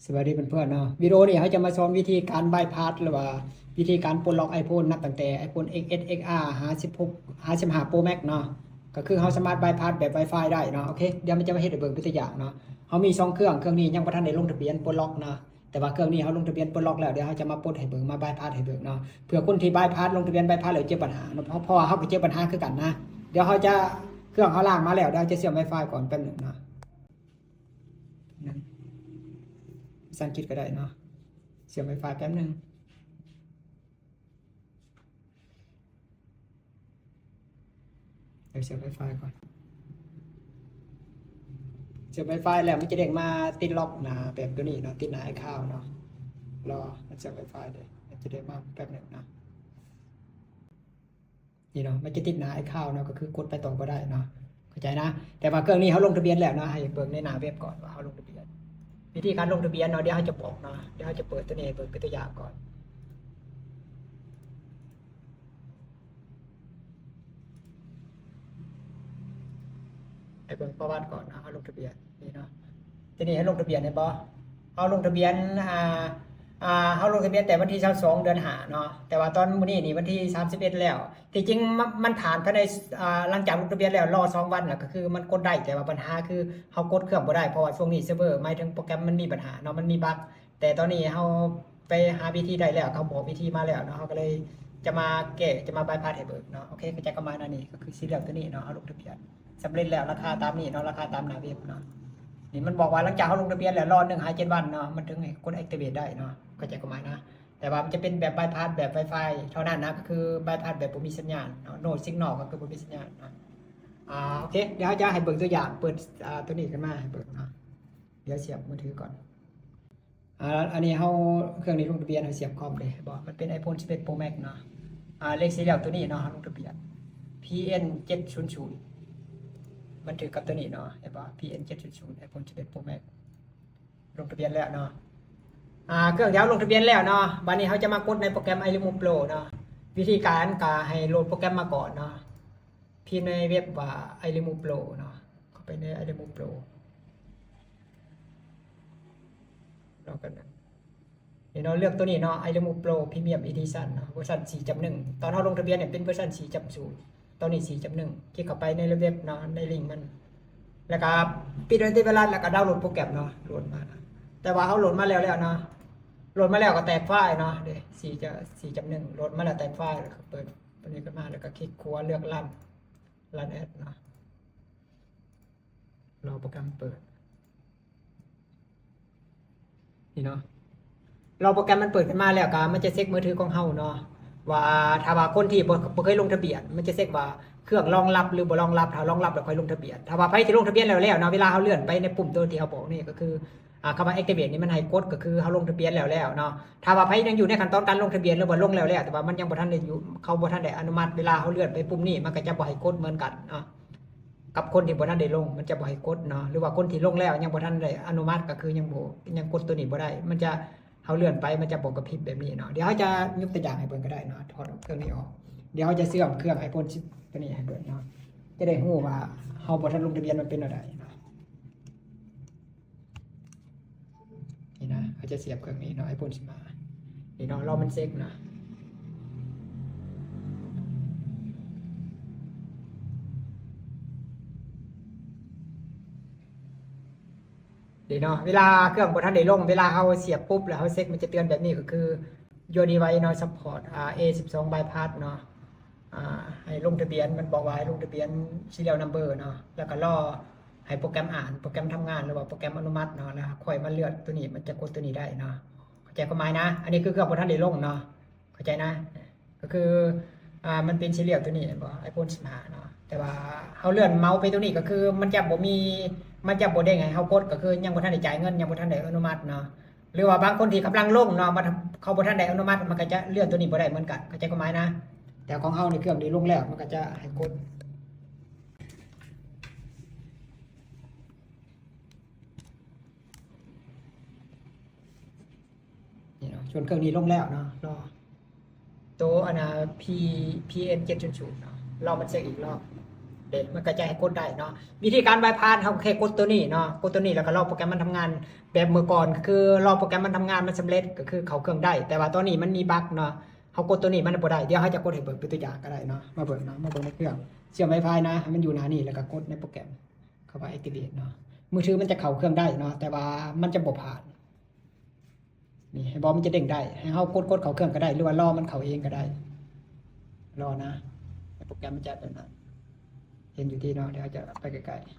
สวัสดีเพื่อนๆเนาะวิดีโอนี้เขาจะมาสอนวิธีการบายพาสหรือว่าวิธีการปลดล็อก iPhone นับตั้งแต่ iPhone XS XR 56 55 Pro Max เนาะก็คือเขาสามารถบายพาสแบบ Wi-Fi ได้เนาะโอเคเดี๋ยวมันจะมาเฮ็ดให้เบิ่งเป็นตัวอย่างเนาะเขามี2เครื่องนี้ยังบ่ทันได้ลงทะเบียนปลดล็อกเนาะแต่ว่าเครื่องนี้เขาลงทะเบียนปลดล็อกแล้วเดี๋ยวเขาจะมาปลดให้เบิ่งมาบายพาสให้เบิ่งเนาะเผื่อคนที่บายพาสลงทะเบียนบายพาสแล้วเจอปัญหาเนาะเพราะว่าเขาก็เจอปัญหาคือกันนะเดี๋ยวเขาจะเครื่องเขาล้างมาแล้วเดี๋ยวจะเชื่อม Wi-Fi ก่อนแป๊บนึงเนาะภาษาอังกฤษก็ได้เนาะเสียบ Wi-Fi แป๊บนึงเดี๋ยวเสียบ Wi-Fi ก่อนเสียบ Wi-Fi แล้วมันจะเด้งมาติดล็อกหนาแบบตัวนี้เนาะติดหน้าไอ้ข้าวเนาะรอมันเสียบ Wi-Fi เลยมันจะเด้งมาแป๊บนึงนะนี่เนาะมันจะติดหน้าไอ้ข้าวเนาะก็คือกดไปต่อก็ได้เนาะเข้าใจนะแต่ว่าเครื่องนี้เขาลงทะเบียนแล้วเนาะให้เบิ่งในหน้าเว็บก่อนว่าเขาลงทะเบียนวิธีการลงทะเบียนเนาะเดี๋ยวเขาจะบอกเนาะเดี๋ยวเขาจะเปิดตัวนี้เปิดเป็นตัวอย่างก่อนให้เบิ่งประวัติก่อนนะเขาลงทะเบียนนี่เนาะทีนี้ให้ลงทะเบียนให้บ่เขาลงทะเบียนเขาลงทะเบียนแต่วันที่22เดือน5เนาะแต่ว่าตอนมื้อนี้นี่วันที่31แล้วที่จริงมันผ่านภายในหลังจากลงทะเบียนแล้วรอ2วันน่ะก็คือมันกดได้แต่ว่าปัญหาคือเฮากดเครื่องบ่ได้เพราะว่าช่วงนี้เซิร์ฟเวอร์หมายถึงโปรแกรมมันมีปัญหาเนาะมันมีบั๊กแต่ตอนนี้เฮาไปหาวิธีได้แล้วเขาบอกวิธีมาแล้วเนาะเฮาก็เลยจะมาแก้จะมาบายพาสให้เบิกเนาะโอเคก็จะประมาณนั้นนี่ก็คือสีเหลืองตัวนี้เนาะเฮาลงทะเบียนสำเร็จแล้วราคาตามนี้เนาะราคาตามหน้าเว็บเนาะนี่มันบอกว่าหลังจากเขาลงทะเบียนแล้วรอ1-7 วันเนาะมันถึงให้กด activate ได้เนาะก็จะประมาณนะแต่ว่ามันจะเป็นแบบบายพาสแบบ Wi-Fi เท่านั้นนะก็คือบายพาสแบบบ่มีสัญญาณเนาะ no signal ก็คือบ่มีสัญญาณเนาะโอเคเดี๋ยวจะให้เบิ่งตัวอย่างเปิดตัวนี้ขึ้นมาให้เบิ่งเนาะเดี๋ยวเสียบมือถือก่อนอันนี้เขาเครื่องนี้ลงทะเบียนเขาเสียบคอมเลยบอกมันเป็น iPhone 11 Pro Max เนาะเลขสีเหลืองตัวนี้เนาะลงทะเบียน PN 700มันถือกับตัวนี้เนาะเห็นป่ะ PN 700 iPhone 11 Pro Max ลงทะเบียนแล้วเนาะเครื่องเดี๋ยวลงทะเบียนแล้วเนาะวันนี้เขาจะมากดในโปรแกรม iRemove Pro เนาะวิธีการก็ให้โหลดโปรแกรมมาก่อนเนาะพิมพ์ในเว็บว่า iRemove Pro เนาะเข้าไปใน iRemove Pro เรากันนะเดี๋ยวเราเลือกตัวนี้เนาะ iRemove Pro Premium Edition เนาะเวอร์ชัน 4.1 ตอนเราลงทะเบียนเนี่ยเป็นเวอร์ชัน 4.0 ตอนนี้ 4.1 คลิกเข้าไปในเว็บเนาะในลิงก์มันแล้วก็ปิดไว้ที่เวลาแล้วก็ดาวน์โหลดโปรแกรมเนาะโหลดมาแต่ว่าเขาโหลดมาแล้วเนาะโหลดมาแล้วก็แตกไฟล์เนาะเดี๋ยว4.1โหลดมาแล้วแตกไฟล์เปิดตัวนี้ขึ้นมาแล้วก็คลิกครัวเลือกรันแอดเนาะรอโปรแกรมเปิดนี่เนาะเราโปรแกรมมันเปิดขึ้นมาแล้วก็มันจะเช็คมือถือของเฮาเนาะว่าถ้าว่าคนที่บ่เคยลงทะเบียนมันจะเช็คว่าเครื่องรองรับหรือบ่รองรับถ้ารองรับแล้วค่อยลงทะเบียนถ้าว่าไผที่ลงทะเบียนแล้วเนาะเวลาเฮาเลื่อนไปในปุ่มตัวที่เฮาบอกนี่ก็คือคำว่า activate นี่มันให้กดก็คือเฮาลงทะเบียนแล้วเนาะถ้าว่าไผยังอยู่ในขั้นตอนการลงทะเบียนหรือว่าลงแล้วแต่ว่ามันยังบ่ทันได้อยู่เขาบ่ทันได้อนุมัติเวลาเฮาเลื่อนไปปุ่มนี้มันก็จะบ่ให้กดเหมือนกันเนาะกับคนที่บ่ทันได้ลงมันจะบ่ให้กดเนาะหรือว่าคนที่ลงแล้วยังบ่ทันได้อนุมัติก็คือยังกดตัวนี้บ่ได้มันจะเขาเลื่อนไปมันจะบอกกับพริบแบบนี้เนาะเดี๋ยวเขาจะยกตัวอย่างให้เบิ่งก็ได้เนาะถอดเครื่องนี้ออกเดี๋ยวเขาจะเชื่อมเครื่อง iPhone 10ตัวนี้ให้เบิ่งเนาะจะได้รู้ว่าเขาบ่ทันลงทะเบียนมันเป็นอะไรเนาะนี่นะเขาจะเสียบเครื่องนี้เนาะ iPhone 10มานี่เนาะเรามันเซ็กนะดีเนาะเวลาเครื่องบ่ทันได้ลงเวลาเขาเสียบปุ๊บแล้วเขาเซ็กมันจะเตือนแบบนี้ก็คือ Your device not support A12 bypass เนาะให้ลงทะเบียนมันบอกว่าให้ลงทะเบียน serial number เนาะแล้วก็รอให้โปรแกรมอ่านโปรแกรมทำงานหรือว่าโปรแกรมอนุมัติเนาะแล้วค่อยมาเลือกตัวนี้มันจะกดตัวนี้ได้เนาะเข้าใจความหมายนะอันนี้คือเครื่องบ่ทันได้ลงเนาะเข้าใจนะก็คือมันเป็น serial ตัวนี้บ่ iPhone 15เนาะแต่ว่าเฮาเลื่อนเมาส์ไปตัวนี้ก็คือมันจะบ่มีมันจะบ่ได้ไงเฮากดก็คือยังบ่ทันได้จ่ายเงินยังบ่ทันได้อนุมัติเนาะหรือว่าบางคนที่กำลังลงเนาะมันเขาบ่ทันได้อนุมัติมันก็จะเลื่อนตัวนี้บ่ได้เหมือนกันเข้าใจความหมายนะแต่ของเฮาในเครื่องนี้ลงแล้วมันก็จะให้กดนี่เนาะส่วนเครื่องนี้ลงแล้วเนาะรอตัวอันน่ะ PN 700เนาะรอมันเช็คอีกรอบ เด็กมันก็จะให้กดได้เนาะวิธีการบายพาสเขาแค่กดตัวนี้เนาะกดตัวนี้แล้วก็รอโปรแกรมมันทำงานแบบเมื่อก่อนคือรอโปรแกรมมันทำงานมันสำเร็จก็คือเขาเครื่องได้ แต่ว่าตอนนี้มันมีบั๊กเนาะเขากดตัวนี้มันบ่ได้เดี๋ยวเขาจะกดให้เบิ่งเป็นตัวอย่างก็ได้เนาะมาเบิ่งเนาะมาเบิ่งในเครื่องเชื่อม Wi-Fi นะมันอยู่หน้านี่แล้วก็กดในโปรแกรมเข้าไป activate เนาะมือถือมันจะเข้าเครื่องได้เนาะแต่ว่ามันจะบ่ผ่านนี่ให้บอมันจะเด้งได้ให้เขากดเข้าเครื่องก็ได้หรือว่ารอมันเข้าเองก็ได้รอนะโปรแกรมมันจะเป็นนะเห็นอยู่ที่เนาะเดี๋ยวจะไปใกล้ๆ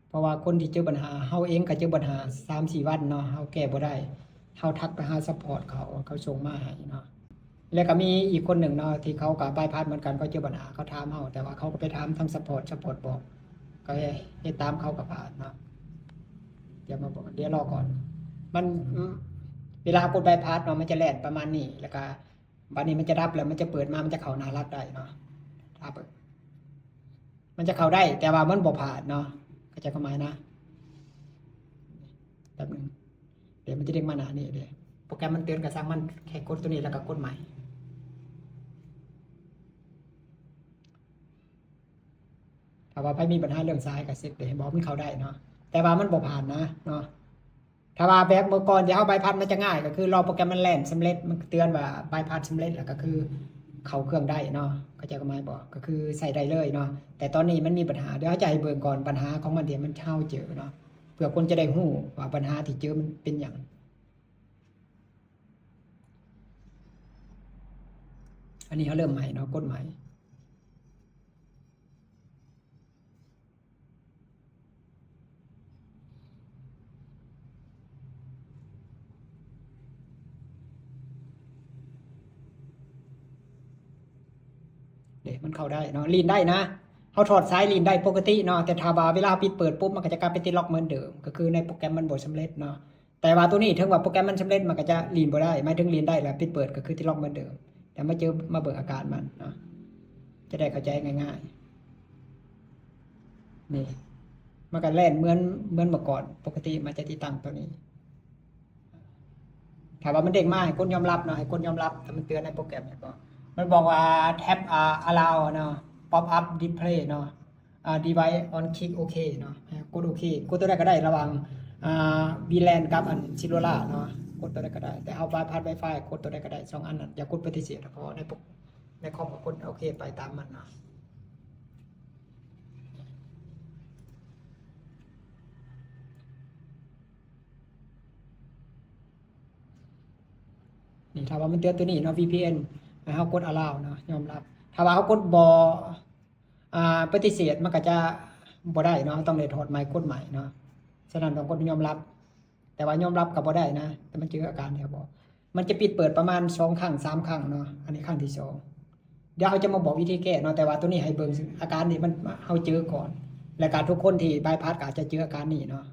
เพราะว่าคนที่เจอปัญหาเฮาเองก็เจอปัญหา3-4 วันเนาะเฮาแก้บ่ได้เฮาทักไปหาซัพพอร์ตเขาส่งมาให้เนาะแล้วก็มีอีกคนหนึ่งเนาะที่เขาก็บายพาสเหมือนกันเขาเจอปัญหาเขาถามเฮาแต่ว่าเขาก็ไปถามทางซัพพอร์ตบอกก็ให้ตามเขาก็ผ่านเนาะเดี๋ยวมาบอกเดี๋ยวรอก่อนมันเวลากดบายพาสเนาะมันจะแล่นประมาณนี้แล้วก็บัดนี้มันจะรับแล้วมันจะเปิดมามันจะเข้าหน้ารับได้เนาะถ้าเปิดมันจะเข้าได้แต่ว่ามันบ่ผ่านเนาะเข้าใจความหมายนะแป๊บนึงเดี๋ยวมันจะเด้งมาหน้านี่เดี๋ยวโปรแกรมมันเตือนกับสร้างมันแค่กดตัวนี้แล้วก็กดใหม่ถ้าว่าไปมีปัญหาเรื่องซ้ายกับเซ็ตเดี๋ยวบอกมันเข้าได้เนาะแต่ว่ามันบ่ผ่านนะเนาะถ้าว่าแบบเมื่อก่อนที่เอาบายพาสมันจะง่ายก็คือรอโปรแกรมมันแล่นสำเร็จมันเตือนว่าบายพาสสำเร็จแล้วก็คือเข้าเครื่องได้เนาะเข้าใจก็หมายบอกก็คือใส่ได้เลยเนาะแต่ตอนนี้มันมีปัญหาเดี๋ยวจะให้เบิ่งก่อนปัญหาของมันเดี๋ยวมันเช่าเจอเนาะเพื่อคนจะได้ฮู้ว่าปัญหาที่เจอมันเป็นอย่างอันนี้เขาเริ่มใหม่เนาะกดใหม่เดี๋ยวมันเข้าได้เนาะลีนได้นะเขาถอดสายลีนได้ปกติเนาะแต่ถ้าว่าเวลาปิดเปิดปุ๊บมันก็จะกลายเป็นติดล็อกเหมือนเดิมก็คือในโปรแกรมมันบ่สำเร็จเนาะแต่ว่าตัวนี้ถึงว่าโปรแกรมมันสำเร็จมันก็จะลีนบ่ได้หมายถึงลีนได้แล้วปิดเปิดก็คือติดล็อกเหมือนเดิมแต่มาเจอมาเบิ่งอาการมันเนาะจะได้เข้าใจง่ายๆนี่มันก็แล่นเหมือนเมื่อก่อนปกติมันจะที่ตั้งตัวนี้ถามว่ามันเด้งมาให้คนยอมรับเนาะให้คนยอมรับแต่มันเตือนในโปรแกรมเนี่ยก็มันบอกว่าแท็บallow เนาะ pop up display เนาะdevice on click OK เนาะกดโอเคกดตัวใดก็ได้ระหว่างVLAN กับอัน Cellular เนาะกดตัวใดก็ได้แต่เอาบายพาส Wi-Fi กดตัวใดก็ได้2อันนั้นอย่ากดปฏิเสธเพราะในคอมกดโอเคไปตามมันเนาะนี่ถ้าว่ามันเตือนตัวนี้เนาะ VPN ให้เขากด allow เนาะยอมรับถ้าว่าเขากดปฏิเสธมันก็จะบ่ได้เนาะต้องเลยถอดไมค์กดใหม่เนาะฉะนั้นต้องกดยอมรับแต่ว่ายอมรับกับบ่ได้นะแต่มันเจออาการแถวบอกมันจะปิดเปิดประมาณ2 ครั้ง 3 ครั้งเนาะอันนี้ครั้งที่2เดี๋ยวเขาจะมาบอกวิธีแก้เนาะแต่ว่าตัวนี้ให้เบิ่งอาการนี้มันเขาเจอก่อนและการทุกคนที่บายพาสก็อาจจะเจออาการนี้เนาะ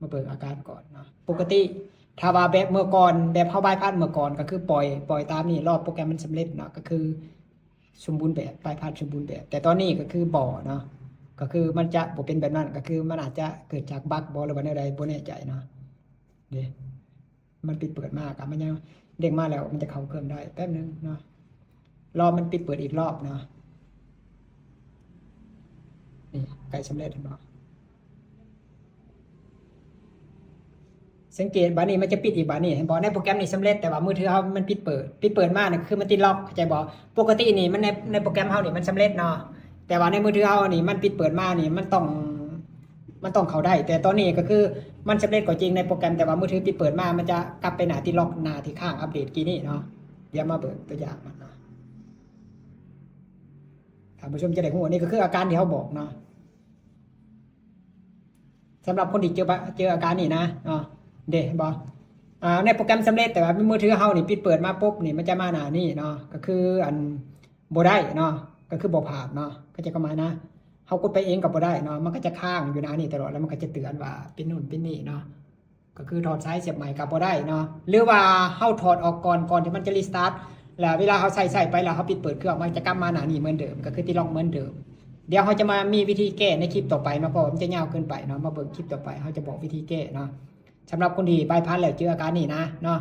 มาเบิ่งอาการก่อนเนาะปกติถ้าว่าแบบเมื่อก่อนแบบเขาบายพาสเมื่อก่อนก็คือปล่อยตามนี้รอบโปรแกรมมันสำเร็จเนาะก็คือสมบูรณ์แบบบายพาสสมบูรณ์แบบแต่ตอนนี้ก็คือบ่เนาะก็คือมันจะบ่เป็นแบบนั้นก็คือมันอาจจะเกิดจากบั๊กบ่หรือว่าใดบ่แน่ใจเนาะเด้มันปิดเปิดมากอะมันยังเด้งมาแล้วมันจะเข้าเครื่องได้แป๊บนึงเนาะรอมันปิดเปิดอีกรอบเนาะนี่ใกล้สำเร็จแล้วเนาะสังเกตบานี้มันจะปิดอีกบานี้เห็นบอกในโปรแกรมนี้สำเร็จแต่ว่ามือถือเขามันปิดเปิดมากเนี่ยคือมันติดล็อกเข้าใจบอกปกตินี่มันในโปรแกรมเขานี่มันสำเร็จเนาะแต่ว่าในมือถือเขานี่มันปิดเปิดมานี่มันต้องเข้าได้แต่ตอนนี้ก็คือมันสำเร็จก็จริงในโปรแกรมแต่ว่ามือถือปิดเปิดมามันจะกลับไปหน้าที่ล็อกหน้าที่ข้างอัปเดตกี่นี่เนาะเดี๋ยวมาเปิดตัวอย่างมันเนาะท่านผู้ชมจะได้รู้ว่านี่ก็คืออาการที่เขาบอกเนาะสำหรับคนที่เจออาการนี่นะเนาะเด้บอกในโปรแกรมสำเร็จแต่ว่ามือถือเฮานี่ปิดเปิดมาปุ๊บนี่มันจะมาหน้านี่เนาะก็คืออันบ่ได้เนาะก็คือบ่ผ่านเนาะก็จะประมาณนะเฮากดไปเองก็บ่ได้เนาะมันก็จะค้างอยู่หน้านี่ตลอดแล้วมันก็จะเตือนว่าเป็นนู่นเป็นนี่เนาะก็คือถอดสายเสียบใหม่ก็บ่ได้เนาะหรือว่าเฮาถอดออกก่อนที่มันจะรีสตาร์ทแล้วเวลาเฮาใส่ไปแล้วเฮาปิดเปิดเครื่องมันจะกลับมาหน้านี่เหมือนเดิมก็คือที่ล็อกเหมือนเดิมเดี๋ยวเขาจะมามีวิธีแก้ในคลิปต่อไปเนาะเพราะมันจะยาวเกินไปเนาะมาเบิ่งคลิปต่อไปเขาจะบอกวิธีแก้เนาะสำหรับคนที่บายพาสแล้วเจออาการนี้นะเนาะ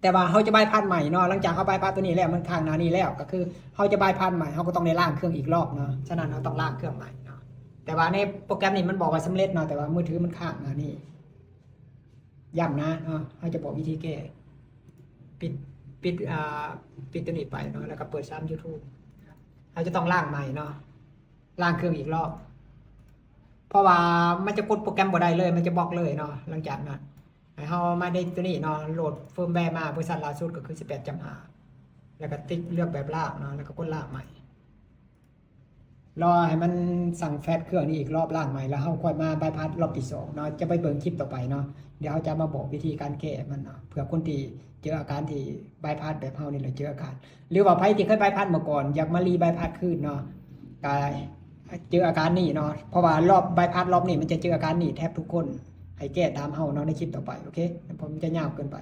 แต่ว่าเขาจะบายพาสใหม่เนาะหลังจากเขาบายพาสตัวนี้แล้วมันค้างหน้านี้แล้วก็คือเขาจะบายพาสใหม่เขาก็ต้องได้ล้างเครื่องอีกรอบเนาะฉะนั้นเราต้องล้างเครื่องใหม่เนาะแต่ว่าในโปรแกรมนี้มันบอกว่าสำเร็จเนาะแต่ว่ามือถือมันค้างหน้านี้ย้ำนะเนาะเขาจะบอกวิธีแก้ปิดปิดตัวนี้ไปเนาะแล้วก็เปิดซ้ำ YouTube เขาจะต้องล้างใหม่เนาะล้างเครื่องอีกรอบเพราะว่ามันจะกดโปรแกรมบ่ได้เลยมันจะบล็อกเลยเนาะหลังจากนั้นให้เฮามาได้ตัวนี้เนาะโหลดเฟิร์มแวร์มาเวอร์ชันล่าสุดก็คือ 18.5 แล้วก็ติ๊กเลือกแบบลากเนาะแล้วก็กดลากใหม่รอให้มันสั่งแฟตเครื่องนี้อีกรอบลากใหม่แล้วเฮาค่อยมาบายพาสรอบที่2เนาะจะไปเบิ่งคลิปต่อไปเนาะเดี๋ยวเฮาจะมาบอกวิธีการแก้มันเนาะเผื่อคนที่เจออาการที่บายพาสแบบเฮานี่แหละเจออาการหรือว่าไผที่เคยบายพาสมาก่อนอยากมารีบายพาสคืนเนาะก็เจออาการนี้เนาะเพราะว่ารอบบายพาสรอบนี้มันจะเจออาการนี้แทบทุกคนให้แก้ตามเฮาเนาะในคลิปต่อไปโอเคผมจะยาวเกินไป